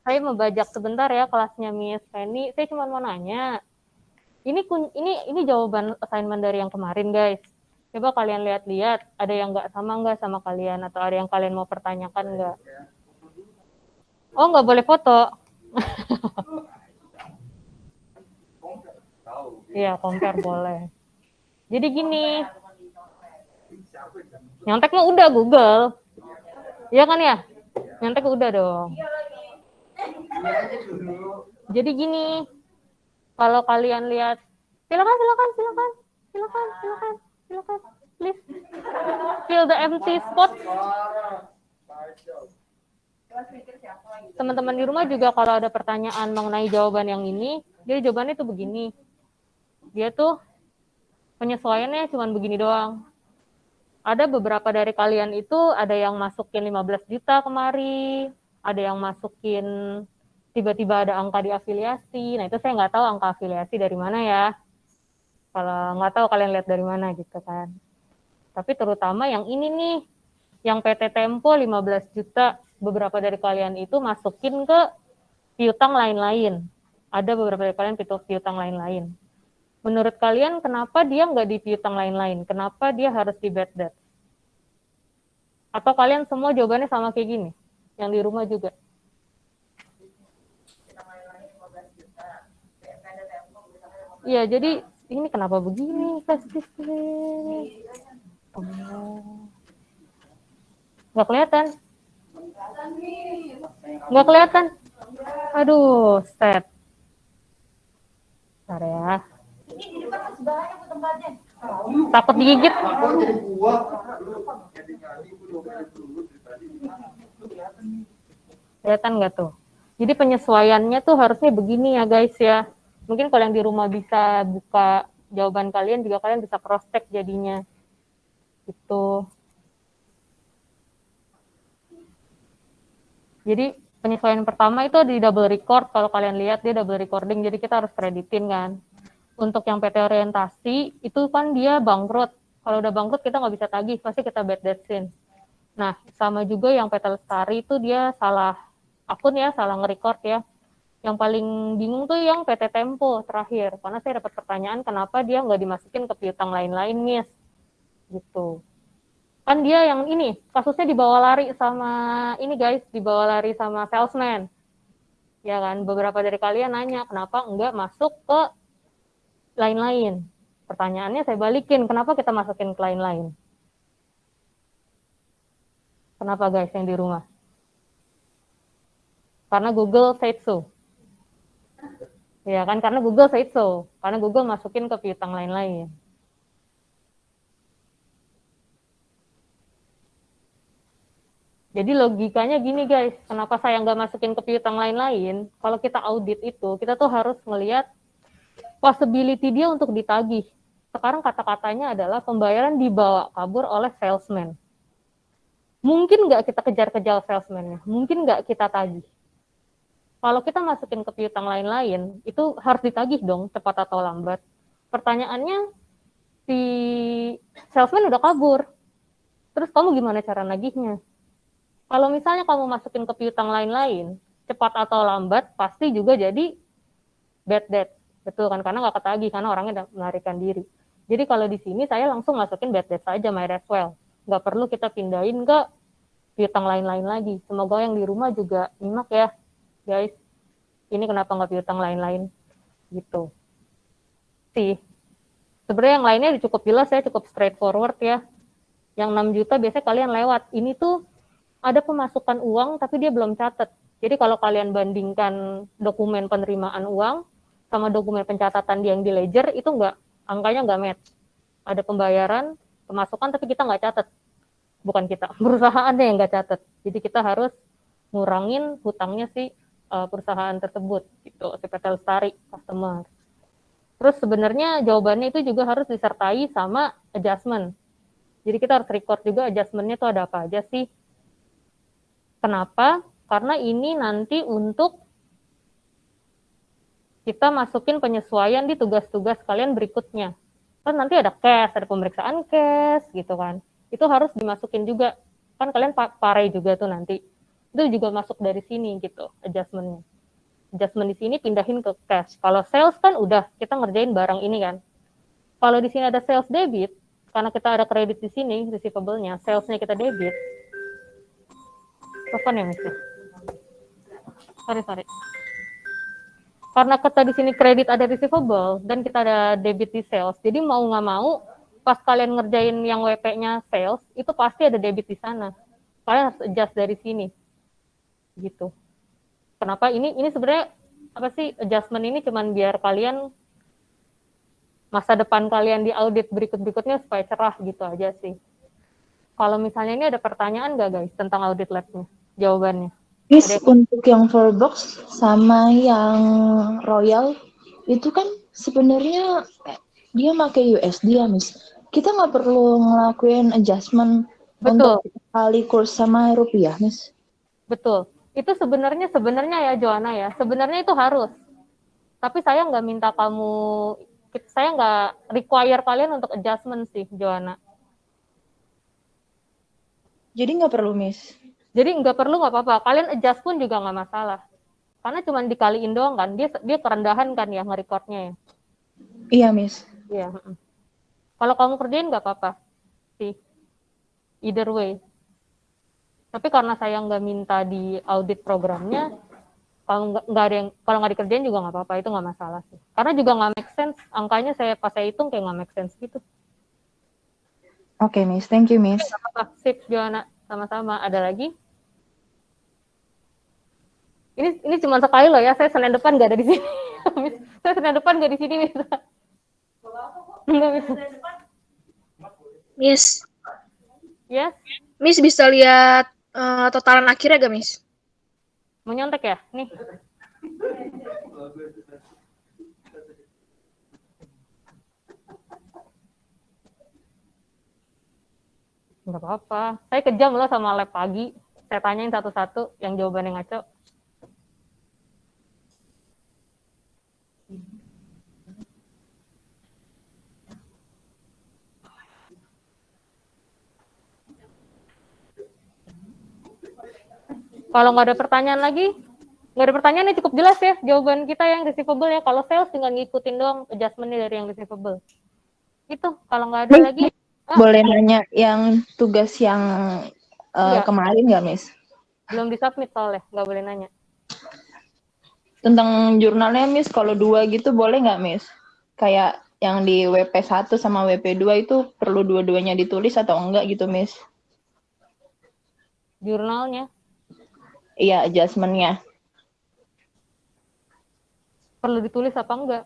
Saya membajak sebentar ya kelasnya Miss Penny. Saya cuma mau nanya. Ini jawaban assignment dari yang kemarin, guys. Coba kalian lihat-lihat, ada yang nggak sama kalian, atau ada yang kalian mau pertanyakan nggak? Oh, nggak boleh foto. Iya, compare boleh. Jadi gini, nyontek mah udah Google. Iya kan ya? Nyontek udah dong. Jadi gini, kalau kalian lihat, silakan, please fill the empty spot. Teman-teman di rumah juga kalau ada pertanyaan mengenai jawaban yang ini, jadi jawabannya tuh begini. Dia tuh penyesuaiannya cuma begini doang. Ada beberapa dari kalian itu ada yang masukin 15 juta kemari, ada yang masukin tiba-tiba ada angka di afiliasi. Nah itu saya nggak tahu angka afiliasi dari mana ya. Kalau nggak tahu kalian lihat dari mana gitu kan. Tapi terutama yang ini nih, yang PT Tempo 15 juta, beberapa dari kalian itu masukin ke piutang lain-lain. Ada beberapa dari kalian piutang lain-lain. Menurut kalian kenapa dia nggak di piutang lain-lain? Kenapa dia harus di bad debt? Atau kalian semua jawabannya sama kayak gini? Yang di rumah juga. Iya, jadi ini kenapa begini? Nggak kelihatan? Nggak kelihatan? Aduh, set. Bentar ya. Takut digigit. Kelihatan nggak tuh? Jadi penyesuaiannya tuh harusnya begini ya guys ya. Mungkin kalau yang di rumah bisa buka jawaban kalian, juga kalian bisa cross check jadinya. Gitu. Jadi penyesuaian pertama itu di double record. Kalau kalian lihat dia double recording, jadi kita harus kreditin kan. Untuk yang PT orientasi itu kan dia bangkrut. Kalau udah bangkrut kita nggak bisa tagih, pasti kita bad debtsin. Nah sama juga yang PT Lestari itu dia salah akun ya, salah nge-record ya. Yang paling bingung tuh yang PT Tempo terakhir, karena saya dapat pertanyaan kenapa dia nggak dimasukin ke piutang lain-lain, Miss. Gitu. Kan dia yang ini, kasusnya dibawa lari sama ini guys, dibawa lari sama salesman. Ya kan, beberapa dari kalian nanya, kenapa enggak masuk ke lain-lain? Pertanyaannya saya balikin, kenapa kita masukin ke lain-lain? Kenapa guys yang di rumah? Karena Google said so. Ya kan, karena Google said so. Karena Google masukin ke piutang lain-lain. Jadi logikanya gini guys, kenapa saya nggak masukin ke piutang lain-lain? Kalau kita audit itu, kita tuh harus melihat possibility dia untuk ditagih. Sekarang kata-katanya adalah pembayaran dibawa kabur oleh salesman. Mungkin nggak kita kejar-kejar salesman-nya? Mungkin nggak kita tagih? Kalau kita masukin ke piutang lain-lain, itu harus ditagih dong, cepat atau lambat. Pertanyaannya, si salesman udah kabur. Terus kamu gimana cara nagihnya? Kalau misalnya kamu masukin ke piutang lain-lain, cepat atau lambat pasti juga jadi bad debt. Betul kan? Karena nggak ketagih, karena orangnya udah melarikan diri. Jadi kalau di sini saya langsung masukin bad debt saja, might as well. Nggak perlu kita pindahin ke piutang lain-lain lagi. Semoga yang di rumah juga nyimak ya, guys. Ini kenapa nggak piutang lain-lain? Gitu. Sih. Sebenarnya yang lainnya cukup jelas ya, cukup straightforward ya. Yang 6 juta biasanya kalian lewat. Ini tuh ada pemasukan uang tapi dia belum catat. Jadi kalau kalian bandingkan dokumen penerimaan uang sama dokumen pencatatan yang di ledger, itu angkanya nggak match. Ada pembayaran, pemasukan tapi kita nggak catat. Bukan kita, perusahaannya yang nggak catat. Jadi kita harus ngurangin hutangnya si perusahaan tersebut, gitu, si PT Lestari customer. Terus sebenarnya jawabannya itu juga harus disertai sama adjustment. Jadi kita harus record juga adjustment-nya tuh ada apa aja sih. Kenapa? Karena ini nanti untuk kita masukin penyesuaian di tugas-tugas kalian berikutnya. Kan nanti ada cash, ada pemeriksaan cash gitu kan. Itu harus dimasukin juga. Kan kalian pare juga tuh nanti. Itu juga masuk dari sini gitu adjustment-nya. Adjustment di sini pindahin ke cash. Kalau sales kan udah kita ngerjain barang ini kan. Kalau di sini ada sales debit, karena kita ada kredit di sini, receivable-nya, sales-nya kita debit. Kapan ya, Mister? Sorry. Karena kita di sini kredit ada receivable dan kita ada debit di sales, jadi mau nggak mau pas kalian ngerjain yang WP-nya sales itu pasti ada debit di sana. Kalian harus adjust dari sini, gitu. Kenapa ini sebenarnya apa sih adjustment ini cuman biar kalian masa depan kalian di audit berikutnya supaya cerah gitu aja sih. Kalau misalnya ini ada pertanyaan nggak guys tentang audit lab-nya? Jawabannya. Miss, untuk yang Fairbox sama yang Royal itu kan sebenarnya dia pakai USD ya, Miss. Kita nggak perlu ngelakuin adjustment Betul. untuk kali kurs sama rupiah, Miss. Betul. Itu sebenarnya ya Joanna ya. Sebenarnya itu harus. Tapi saya nggak minta kamu, saya nggak require kalian untuk adjustment sih Joanna. Jadi nggak perlu, Miss. Jadi nggak perlu nggak apa-apa. Kalian adjust pun juga nggak masalah. Karena cuma dikaliin doang kan. Dia kerendahan kan ya nge-recordnya ya. Iya, Miss. Iya. Kalau kamu kerjain nggak apa-apa sih. Either way. Tapi karena saya nggak minta di audit programnya, kalau nggak dikerjain juga nggak apa-apa, itu nggak masalah sih. Karena juga nggak make sense, angkanya pas saya hitung kayak nggak make sense gitu. Oke, Miss. Thank you, Miss. Apa sip Joanna, sama-sama. Ada lagi? Ini cuma sekali loh ya, saya Senin depan nggak ada di sini. Saya Senin depan nggak di sini bisa. Nggak bisa. Miss, Yes, Miss bisa lihat totalan akhirnya gak, Miss? mau nyontek ya? Nih. Nggak apa-apa. Saya kejam loh sama lab pagi. Saya tanyain satu-satu yang jawabannya ngaco. Kalau nggak ada pertanyaan lagi, nggak ada pertanyaan ini cukup jelas ya jawaban kita yang receivable ya. Kalau sales tinggal ngikutin doang adjustment-nya dari yang receivable. Itu kalau nggak ada lagi. Boleh nanya yang tugas yang kemarin nggak, Miss? Belum disubmit soalnya, nggak boleh nanya. Tentang jurnalnya, Miss, kalau 2 gitu boleh nggak, Miss? Kayak yang di WP1 sama WP2 itu perlu dua-duanya ditulis atau enggak gitu, Miss? Jurnalnya Iya, adjustment-nya. perlu ditulis apa enggak?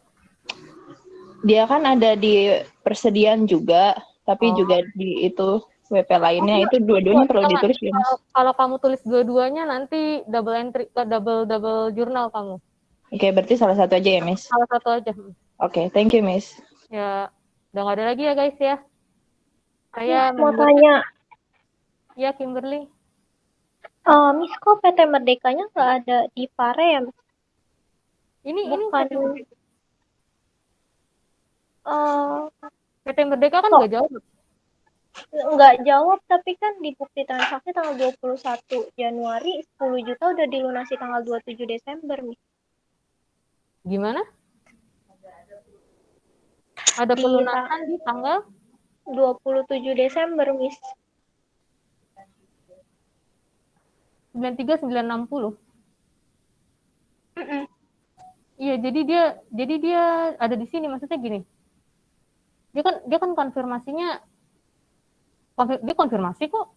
Dia kan ada di persediaan juga, tapi juga di itu WP lainnya itu dua-duanya perlu ditulis ya, Miss? Kalau kamu tulis dua-duanya nanti double entry, double jurnal kamu. Oke, berarti salah satu aja ya, Miss? Salah satu aja. Oke, thank you, Miss. Ya, udah nggak ada lagi ya guys ya. Saya mau tanya, ya Kimberly. Miss kok PT Merdekanya nggak ada di Pare ya? Ini Bukan. PT Merdeka kan nggak jauh. Nggak jawab, tapi kan di bukti transaksi tanggal 21 Januari 10 juta udah dilunasi tanggal 27 Desember nih. Gimana? Ada pelunasan di tanggal 27 Desember, Miss. 93.960. Iya, jadi dia ada di sini, maksudnya gini. Dia kan konfirmasinya dia konfirmasi kok.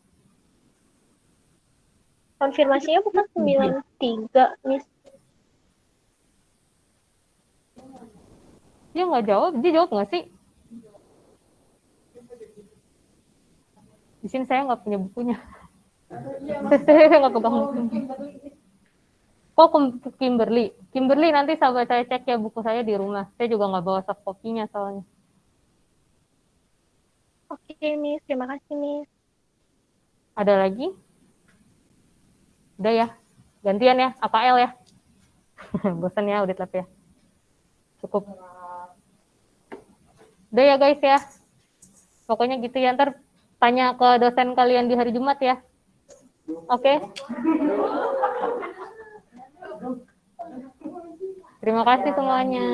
Konfirmasinya bukan 93, Miss. Dia nggak jawab, dia jawab nggak sih? Di sini saya nggak punya bukunya. Saya nggak pegang bukunya. Kok Kimberly nanti sahabat saya cek ya buku saya di rumah. Saya juga nggak bawa soft copy-nya soalnya. Oke, Miss. Terima kasih, Miss. Ada lagi? Udah ya? Gantian ya? AKL ya? Bosan ya audit lab ya? Cukup. Udah ya guys ya? Pokoknya gitu ya. Ntar tanya ke dosen kalian di hari Jumat ya. Oke. Terima kasih semuanya.